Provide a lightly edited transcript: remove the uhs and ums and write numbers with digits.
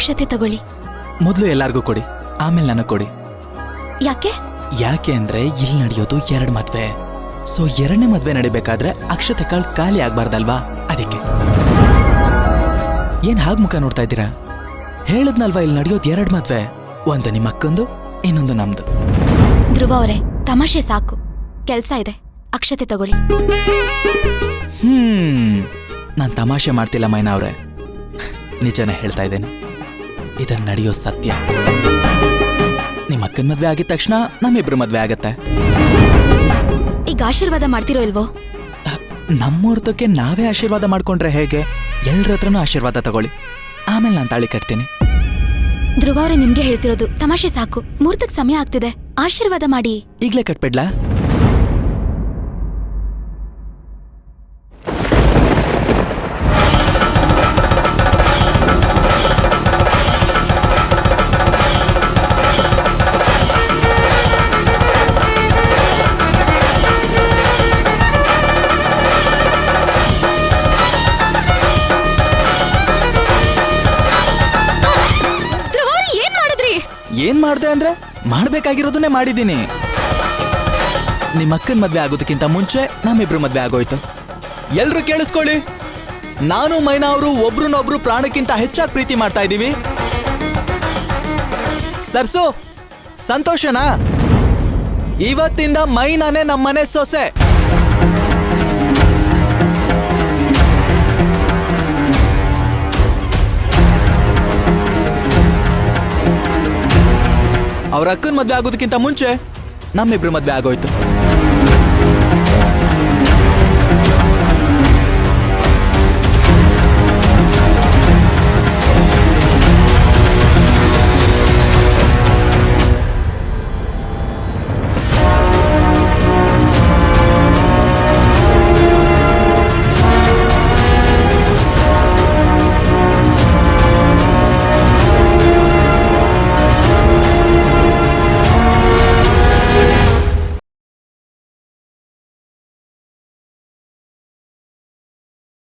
ಅಕ್ಷತೆ ತಗೊಳ್ಳಿ. ಮೊದಲು ಎಲ್ಲಾರ್ಗೂ ಕೊಡಿ, ಆಮೇಲೆ ನನಗೆ ಕೊಡಿ. ಯಾಕೆ? ಯಾಕೆ ಅಂದ್ರೆ ಇಲ್ಲಿ ನಡೆಯೋದು 2 ಮದ್ವೆ. ಸೊ 2ನೇ ಮದ್ವೆ ನಡಿಬೇಕಾದ್ರೆ ಅಕ್ಷತೆ ಕಾಳು ಖಾಲಿ ಆಗ್ಬಾರ್ದಲ್ವಾ, ಅದಕ್ಕೆ. ಏನ್ ಹಾಗೆ ಮುಖ ನೋಡ್ತಾ ಇದ್ದೀರಾ? ಹೇಳದ್ನಲ್ವಾ ಇಲ್ಲಿ ನಡೆಯೋದು 2 ಮದ್ವೆ, ಒಂದು ನಿಮ್ಮ ಅಕ್ಕಂದು, ಇನ್ನೊಂದು ನಮ್ದು. ಧ್ರುವ ಅವರೇ, ತಮಾಷೆ ಸಾಕು, ಕೆಲ್ಸ ಇದೆ. ಅಕ್ಷತೆ ತಗೊಳ್ಳಿ. ನಾನ್ ತಮಾಷೆ ಮಾಡ್ತಿಲ್ಲ ಮೈನಾ ಅವ್ರೆ, ನಿಜನೇ ಹೇಳ್ತಾ ಇದ್ದೇನೆ. ಇದನ್ ನಡೆಯೋ ಸತ್ಯ. ನಿಮ್ಮ ಅಕ್ಕನ ಮದ್ವೆ ಆಗಿದ ತಕ್ಷಣ ನಮ್ಮಿಬ್ರು ಮದ್ವೆ ಆಗತ್ತೆ. ಈಗ ಆಶೀರ್ವಾದ ಮಾಡ್ತಿರೋ ಇಲ್ವೋ? ನಮ್ಮೂರ್ತಕ್ಕೆ ನಾವೇ ಆಶೀರ್ವಾದ ಮಾಡ್ಕೊಂಡ್ರೆ ಹೇಗೆ? ಎಲ್ರ ಹತ್ರನೂ ಆಶೀರ್ವಾದ ತಗೊಳ್ಳಿ, ಆಮೇಲೆ ನಾನು ತಾಳಿ ಕಟ್ತೀನಿ. ಧ್ರುವ ಅವರೇ, ನಿಮ್ಗೆ ಹೇಳ್ತಿರೋದು, ತಮಾಷೆ ಸಾಕು, ಮುಹೂರ್ತಕ್ಕೆ ಸಮಯ ಆಗ್ತಿದೆ, ಆಶೀರ್ವಾದ ಮಾಡಿ. ಈಗ್ಲೇ ಕಟ್ಬಿಡ್ಲಾ? ಏನ್ ಮಾಡ್ದೆ ಅಂದ್ರೆ ಮಾಡ್ಬೇಕಾಗಿರೋದನ್ನೇ ಮಾಡಿದ್ದೀನಿ. ನಿಮ್ಮ ಅಕ್ಕನ ಮದ್ವೆ ಆಗೋದಕ್ಕಿಂತ ಮುಂಚೆ ನಮ್ಮಿಬ್ರು ಮದ್ವೆ ಆಗೋಯ್ತು. ಎಲ್ರು ಕೇಳಿಸ್ಕೊಳ್ಳಿ, ನಾನು ಮೈನಾ ಅವರು ಒಬ್ರನ್ನೊಬ್ರು ಪ್ರಾಣಕ್ಕಿಂತ ಹೆಚ್ಚಾಗಿ ಪ್ರೀತಿ ಮಾಡ್ತಾ ಇದ್ದೀವಿ. ಸರ್ಸು, ಸಂತೋಷನಾ? ಇವತ್ತಿಂದ ಮೈನಾನೇ ನಮ್ಮನೆ ಸೊಸೆ. ಅವ್ರ ಅಕ್ಕನ ಮದ್ವೆ ಆಗೋದಕ್ಕಿಂತ ಮುಂಚೆ ನಮ್ಮಿಬ್ರು ಮದ್ವೆ ಆಗೋಯ್ತು.